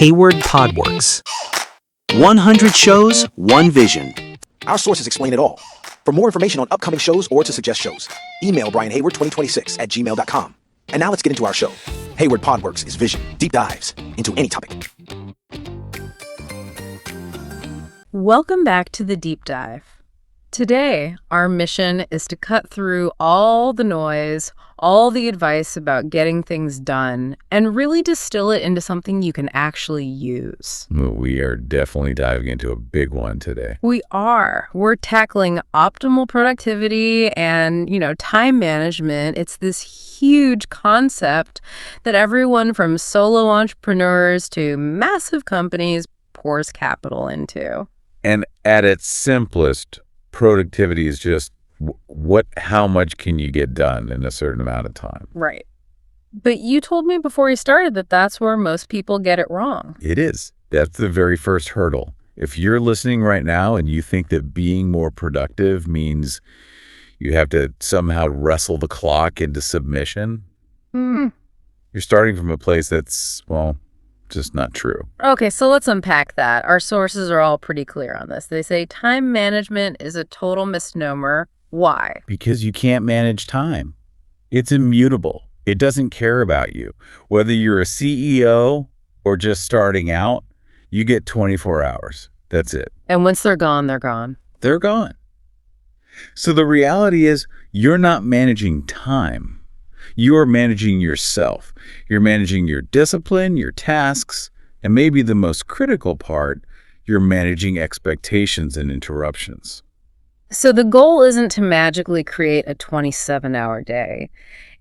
Hayward Podworks. 100 shows, one vision. Our sources explain it all. For more information on upcoming shows or to suggest shows, email brianhayward2026@gmail.com. And now let's get into our show. Hayward Podworks is vision, deep dives into any topic. Welcome back to the Deep Dive. Today, our mission is to cut through all the noise, all the advice about getting things done, and really distill it into something you can actually use. We are definitely diving into a big one today. We are. We're tackling optimal productivity and, time management. It's this huge concept that everyone from solo entrepreneurs to massive companies pours capital into. And at its simplest, productivity is just how much can you get done in a certain amount of time? Right. But you told me before we started that that's where most people get it wrong. It is. That's the very first hurdle. If you're listening right now and you think that being more productive means you have to somehow wrestle the clock into submission, you're starting from a place that's, just not true. Okay, so let's unpack that. Our sources are all pretty clear on this. They say time management is a total misnomer. Why? Because you can't manage time. It's immutable. It doesn't care about you. Whether you're a CEO or just starting out, you get 24 hours. That's it. And once they're gone, they're gone. They're gone. So the reality is you're not managing time. You are managing yourself. You're managing your discipline, your tasks, and maybe the most critical part, you're managing expectations and interruptions. So the goal isn't to magically create a 27-hour day.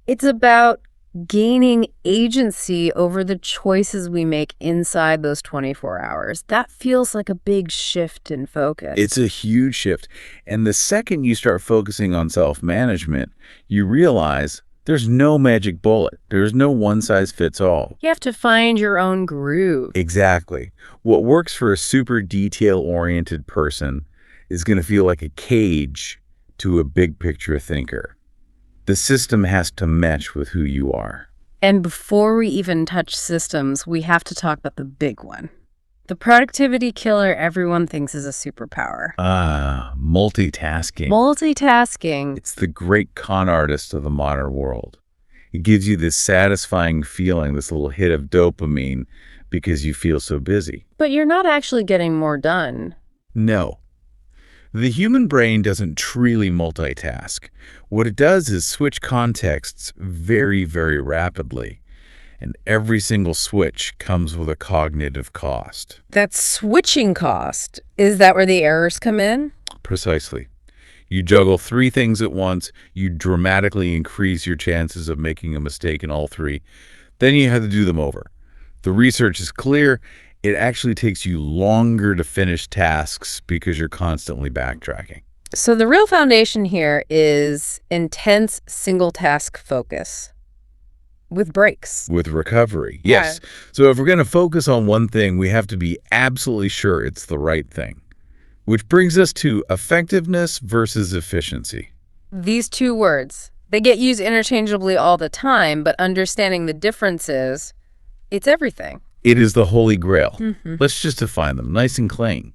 It's about gaining agency over the choices we make inside those 24 hours. That feels like a big shift in focus. It's a huge shift. And the second you start focusing on self-management, you realize there's no magic bullet. There's no one-size-fits-all. You have to find your own groove. Exactly. What works for a super detail-oriented person is going to feel like a cage to a big-picture thinker. The system has to mesh with who you are. And before we even touch systems, we have to talk about the big one. The productivity killer everyone thinks is a superpower. Multitasking. Multitasking. It's the great con artist of the modern world. It gives you this satisfying feeling, this little hit of dopamine because you feel so busy. But you're not actually getting more done. No. The human brain doesn't truly multitask. What it does is switch contexts very, very rapidly. And every single switch comes with a cognitive cost. That switching cost, is that where the errors come in? Precisely. You juggle three things at once, you dramatically increase your chances of making a mistake in all three. Then you have to do them over. The research is clear. It actually takes you longer to finish tasks because you're constantly backtracking. So the real foundation here is intense single-task focus. With breaks. With recovery, yes. Yeah. So if we're going to focus on one thing, we have to be absolutely sure it's the right thing. Which brings us to effectiveness versus efficiency. These two words, they get used interchangeably all the time, but understanding the differences, it's everything. It is the holy grail. Let's just define them nice and clean.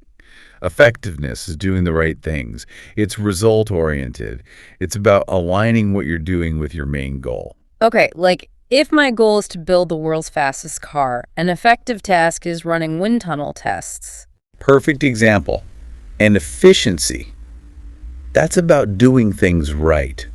Effectiveness is doing the right things. It's result-oriented. It's about aligning what you're doing with your main goal. Okay, like if my goal is to build the world's fastest car, an effective task is running wind tunnel tests. Perfect example. And efficiency, that's about doing things right.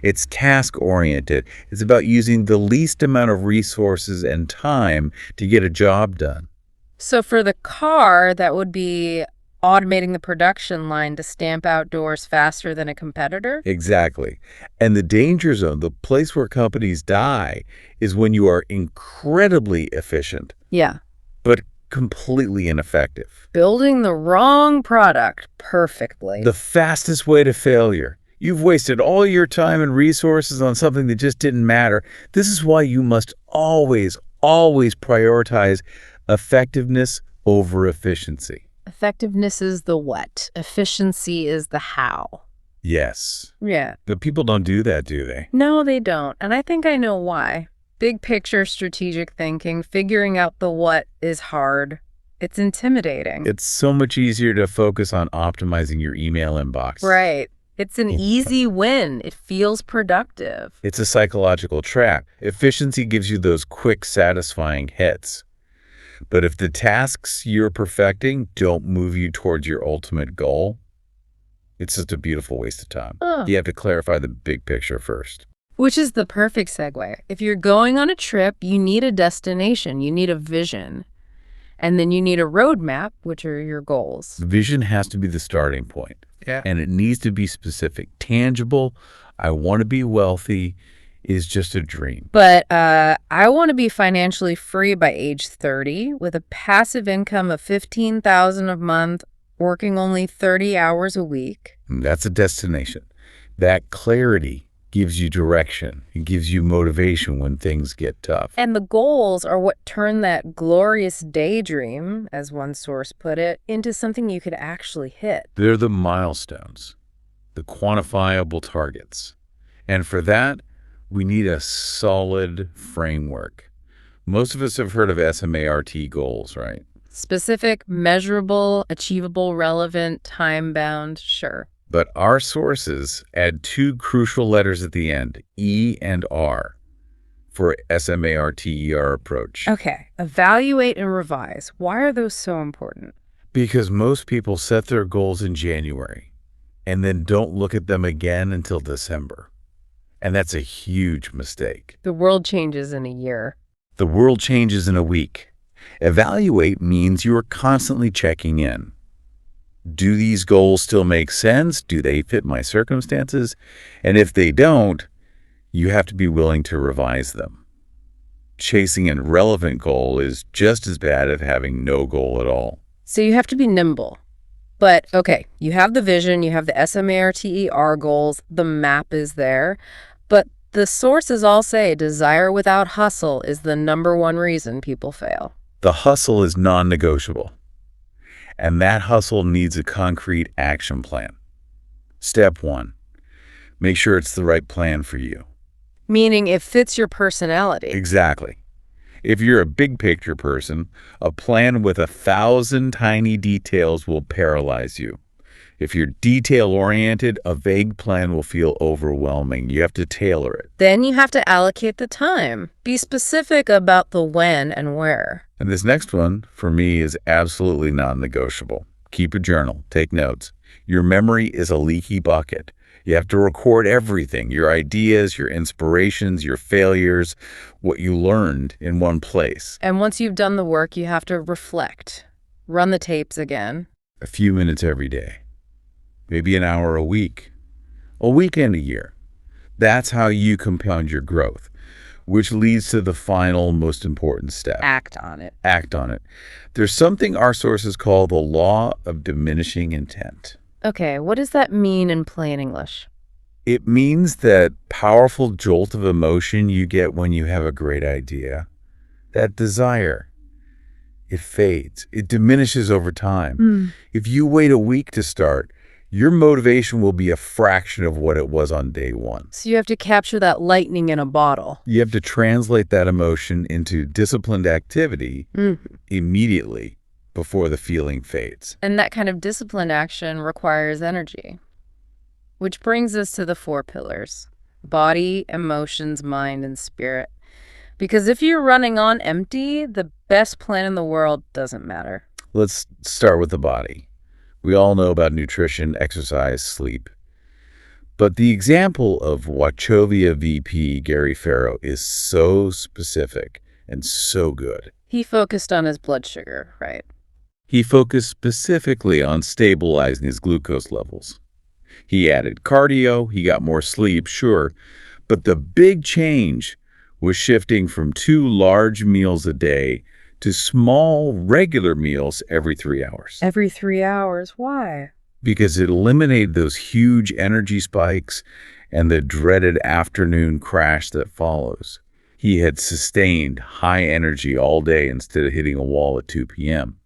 It's task-oriented. It's about using the least amount of resources and time to get a job done. So for the car, that would be automating the production line to stamp outdoors faster than a competitor? Exactly. And the danger zone, the place where companies die, is when you are incredibly efficient. Yeah. But completely ineffective. Building the wrong product perfectly. The fastest way to failure. You've wasted all your time and resources on something that just didn't matter. This is why you must always prioritize effectiveness over efficiency. Effectiveness is the what. Efficiency is the how. Yes. Yeah. But people don't do that, do they? No, they don't. And I think I know why. Big picture strategic thinking, figuring out the what is hard. It's intimidating. It's so much easier to focus on optimizing your email inbox. Right. It's an easy win. It feels productive. It's a psychological trap. Efficiency gives you those quick, satisfying hits. But if the tasks you're perfecting don't move you towards your ultimate goal, it's just a beautiful waste of time. You have to clarify the big picture first. Which is the perfect segue. If you're going on a trip, you need a destination, you need a vision. And then you need a roadmap, which are your goals. Vision has to be the starting point. Yeah. And it needs to be specific. Tangible, I want to be wealthy, is just a dream. But I want to be financially free by age 30 with a passive income of $15,000 a month, working only 30 hours a week. That's a destination. That clarity gives you direction. It gives you motivation when things get tough. And the goals are what turn that glorious daydream, as one source put it, into something you could actually hit. They're the milestones, the quantifiable targets. And for that, we need a solid framework. Most of us have heard of SMART goals, right? Specific, measurable, achievable, relevant, time-bound, sure. But our sources add two crucial letters at the end, E and R, for SMARTER approach. Okay, evaluate and revise. Why are those so important? Because most people set their goals in January and then don't look at them again until December. And that's a huge mistake. The world changes in a year. The world changes in a week. Evaluate means you are constantly checking in. Do these goals still make sense? Do they fit my circumstances? And if they don't, you have to be willing to revise them. Chasing an irrelevant goal is just as bad as having no goal at all. So you have to be nimble. But, okay, you have the vision, you have the SMARTER goals, the map is there. But the sources all say desire without hustle is the #1 reason people fail. The hustle is non-negotiable. And that hustle needs a concrete action plan. Step 1, make sure it's the right plan for you. Meaning it fits your personality. Exactly. If you're a big picture person, a plan with 1,000 tiny details will paralyze you. If you're detail-oriented, a vague plan will feel overwhelming. You have to tailor it. Then you have to allocate the time. Be specific about the when and where. And this next one, for me, is absolutely non-negotiable. Keep a journal. Take notes. Your memory is a leaky bucket. You have to record everything, your ideas, your inspirations, your failures, what you learned in one place. And once you've done the work, you have to reflect. Run the tapes again. A few minutes every day. Maybe an hour a weekend a year. That's how you compound your growth, which leads to the final, most important step. Act on it. Act on it. There's something our sources call the law of diminishing intent. Okay, what does that mean in plain English? It means that powerful jolt of emotion you get when you have a great idea, that desire, it fades. It diminishes over time. If you wait a week to start, your motivation will be a fraction of what it was on day one. So you have to capture that lightning in a bottle. You have to translate that emotion into disciplined activity immediately before the feeling fades. And that kind of disciplined action requires energy. Which brings us to the 4 pillars: body, emotions, mind, and spirit. Because if you're running on empty, the best plan in the world doesn't matter. Let's start with the body. We all know about nutrition, exercise, sleep. But the example of Wachovia VP Gary Farrow is so specific and so good. He focused on his blood sugar, right? He focused specifically on stabilizing his glucose levels. He added cardio, he got more sleep, sure, but the big change was shifting from 2 large meals a day to small, regular meals every 3 hours. Every 3 hours. Why? Because it eliminated those huge energy spikes and the dreaded afternoon crash that follows. He had sustained high energy all day instead of hitting a wall at 2 p.m.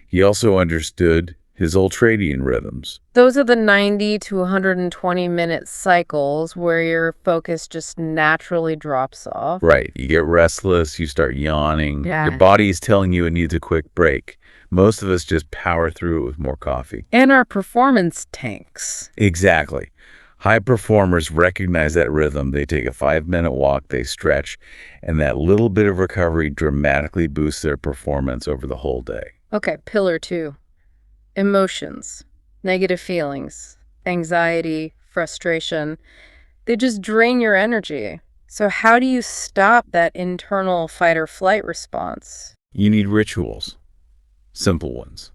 He also understood his ultradian rhythms. Those are the 90 to 120-minute cycles where your focus just naturally drops off. Right. You get restless, you start yawning. Yeah. Your body is telling you it needs a quick break. Most of us just power through it with more coffee. And our performance tanks. Exactly. High performers recognize that rhythm. They take a 5-minute walk, they stretch, and that little bit of recovery dramatically boosts their performance over the whole day. Okay, pillar 2. Emotions, negative feelings, anxiety, frustration. They just drain your energy. So how do you stop that internal fight or flight response? You need rituals. Simple ones.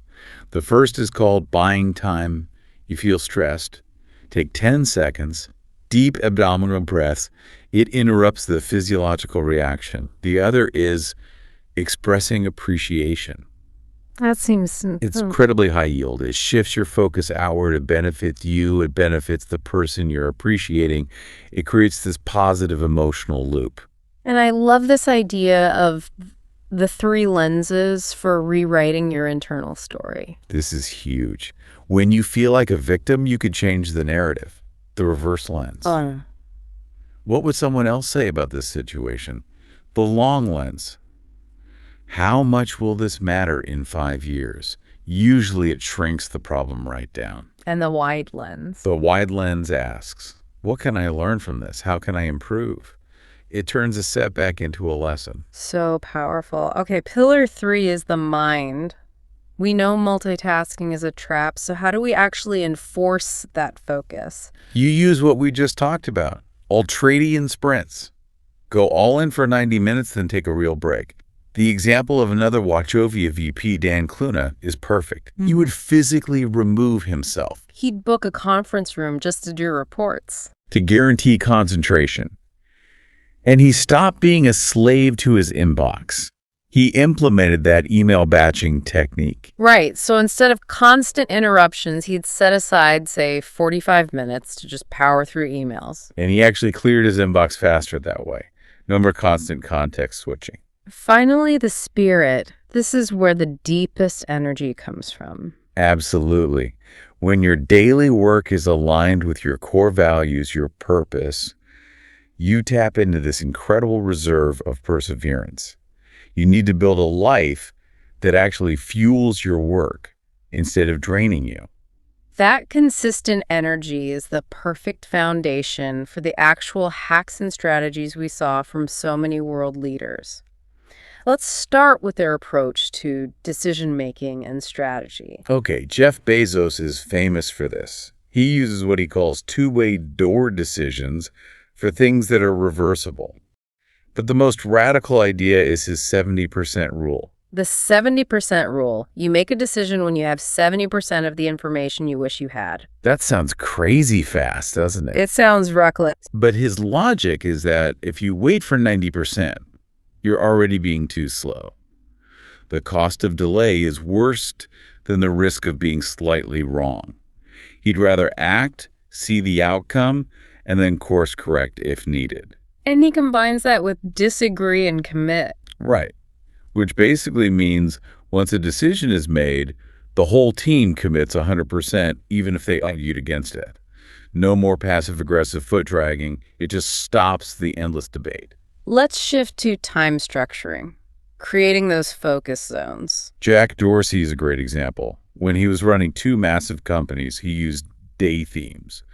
The first is called buying time. You feel stressed. Take 10 seconds, deep abdominal breaths. It interrupts the physiological reaction. The other is expressing appreciation. That seems... It's incredibly high yield. It shifts your focus outward. It benefits you. It benefits the person you're appreciating. It creates this positive emotional loop. And I love this idea of the 3 lenses for rewriting your internal story. This is huge. When you feel like a victim, you could change the narrative, the reverse lens. What would someone else say about this situation? The long lens. How much will this matter in 5 years? Usually it shrinks the problem right down. And the wide lens. The wide lens asks, what can I learn from this? How can I improve? It turns a setback into a lesson. So powerful. Okay, pillar 3 is the mind. We know multitasking is a trap, so how do we actually enforce that focus? You use what we just talked about, ultradian sprints. Go all in for 90 minutes, then take a real break. The example of another Wachovia VP, Dan Cluna, is perfect. He would physically remove himself He'd book a conference room just to do reports. to guarantee concentration. And he stopped being a slave to his inbox. He implemented that email batching technique. Right, so instead of constant interruptions, he'd set aside, say, 45 minutes to just power through emails. And he actually cleared his inbox faster that way. No more constant context switching. Finally, the spirit. This is where the deepest energy comes from. Absolutely. When your daily work is aligned with your core values, your purpose, you tap into this incredible reserve of perseverance. You need to build a life that actually fuels your work instead of draining you. That consistent energy is the perfect foundation for the actual hacks and strategies we saw from so many world leaders. Let's start with their approach to decision-making and strategy. Okay, Jeff Bezos is famous for this. He uses what he calls two-way door decisions for things that are reversible. But the most radical idea is his 70% rule. The 70% rule. You make a decision when you have 70% of the information you wish you had. That sounds crazy fast, doesn't it? It sounds reckless. But his logic is that if you wait for 90%, you're already being too slow. The cost of delay is worse than the risk of being slightly wrong. He'd rather act, see the outcome, and then course correct if needed. And he combines that with disagree and commit. Right. Which basically means once a decision is made, the whole team commits 100%, even if they argued against it. No more passive-aggressive foot dragging. It just stops the endless debate. Let's shift to time structuring, creating those focus zones. Jack Dorsey is a great example. When he was running 2 massive companies, he used day themes.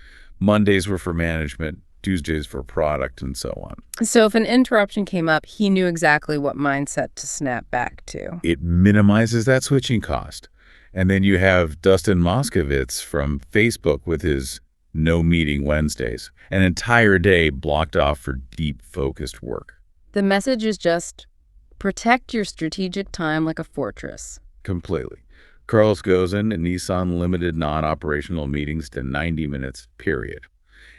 Mondays were for management, Tuesdays for product, and so on. So if an interruption came up, he knew exactly what mindset to snap back to. It minimizes that switching cost. And then you have Dustin Moskovitz from Facebook with his no meeting Wednesdays, an entire day blocked off for deep, focused work. The message is just protect your strategic time like a fortress. Completely. Carlos Ghosn and Nissan limited non-operational meetings to 90 minutes, period.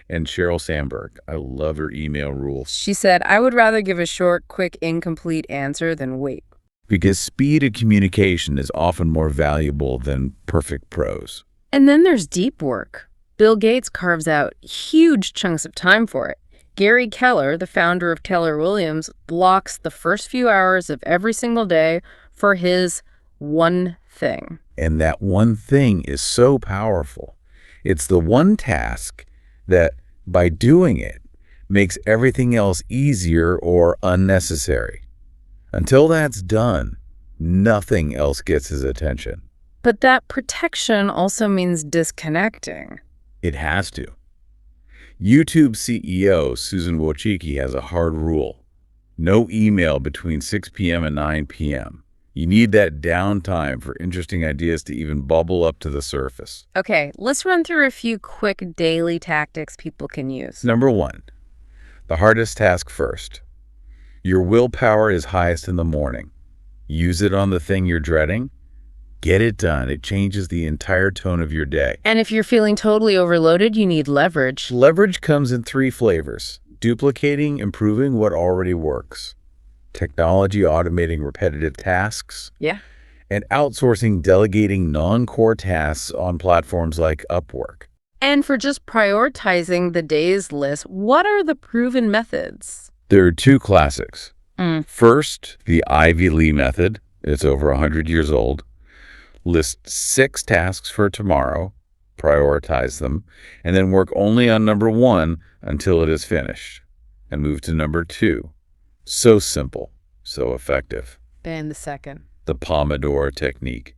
And Sheryl Sandberg, I love her email rule. She said, I would rather give a short, quick, incomplete answer than wait. Because speed of communication is often more valuable than perfect prose. And then there's deep work. Bill Gates carves out huge chunks of time for it. Gary Keller, the founder of Keller Williams, blocks the first few hours of every single day for his One thing. And that one thing is so powerful. It's the one task that, by doing it, makes everything else easier or unnecessary. Until that's done, nothing else gets his attention. But that protection also means disconnecting. It has to. YouTube CEO Susan Wojcicki has a hard rule. No email between 6 p.m. and 9 p.m. You need that downtime for interesting ideas to even bubble up to the surface. Okay, let's run through a few quick daily tactics people can use. Number 1, the hardest task first. Your willpower is highest in the morning. Use it on the thing you're dreading. Get it done. It changes the entire tone of your day. And if you're feeling totally overloaded, you need leverage. Leverage comes in 3 flavors: duplicating, improving what already works, technology automating repetitive tasks, and outsourcing, delegating non-core tasks on platforms like Upwork. And for just prioritizing the day's list, what are the proven methods? There are 2 classics. First, the Ivy Lee method. It's over 100 years old. List 6 tasks for tomorrow, prioritize them, and then work only on number 1 until it is finished, and move to number 2. So simple, so effective. And the second. The Pomodoro technique.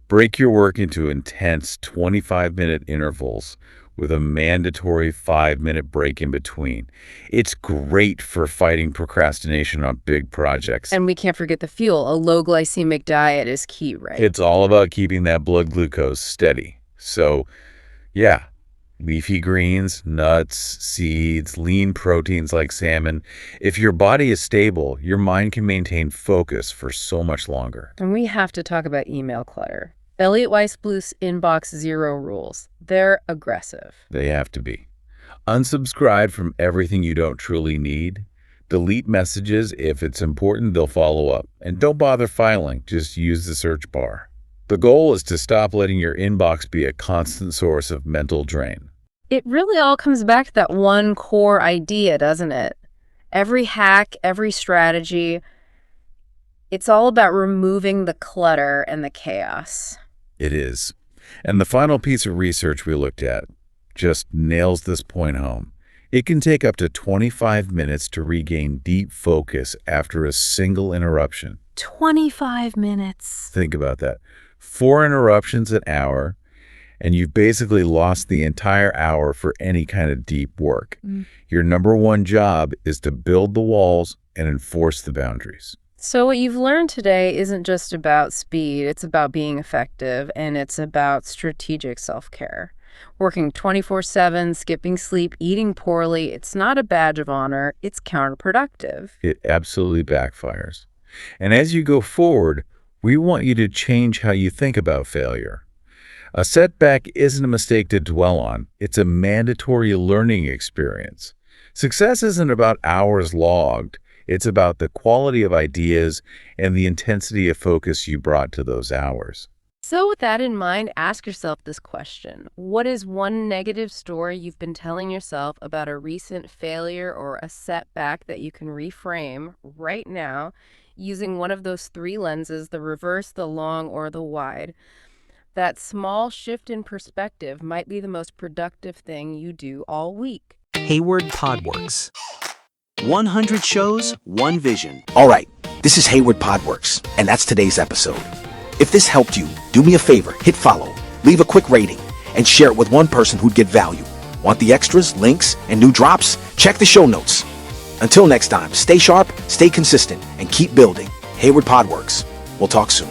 Break your work into intense 25-minute intervals with a mandatory 5-minute break in between. It's great for fighting procrastination on big projects. And we can't forget the fuel. A low glycemic diet is key, right? It's all about keeping that blood glucose steady. So, yeah, leafy greens, nuts, seeds, lean proteins like salmon. If your body is stable, your mind can maintain focus for so much longer. And we have to talk about email clutter. Elliot Weissbluth's inbox zero rules. They're aggressive. They have to be. Unsubscribe from everything you don't truly need. Delete messages. If it's important, they'll follow up. And don't bother filing. Just use the search bar. The goal is to stop letting your inbox be a constant source of mental drain. It really all comes back to that one core idea, doesn't it? Every hack, every strategy, it's all about removing the clutter and the chaos. It is. And the final piece of research we looked at just nails this point home. It can take up to 25 minutes to regain deep focus after a single interruption. 25 minutes. Think about that. 4 interruptions an hour, and you've basically lost the entire hour for any kind of deep work. Your number 1 job is to build the walls and enforce the boundaries. So what you've learned today isn't just about speed, it's about being effective, and it's about strategic self-care. Working 24/7, skipping sleep, eating poorly, it's not a badge of honor, it's counterproductive. It absolutely backfires. And as you go forward, we want you to change how you think about failure. A setback isn't a mistake to dwell on, it's a mandatory learning experience. Success isn't about hours logged. It's about the quality of ideas and the intensity of focus you brought to those hours. So with that in mind, ask yourself this question. What is one negative story you've been telling yourself about a recent failure or a setback that you can reframe right now using one of those 3 lenses, the reverse, the long, or the wide? That small shift in perspective might be the most productive thing you do all week. Hayward Podworks. 100 shows, 1 vision. All right, this is Hayward Podworks, and that's today's episode. If this helped you, do me a favor, hit follow, leave a quick rating, and share it with one person who'd get value. Want the extras, links, and new drops? Check the show notes. Until next time, stay sharp, stay consistent, and keep building. Hayward Podworks. We'll talk soon.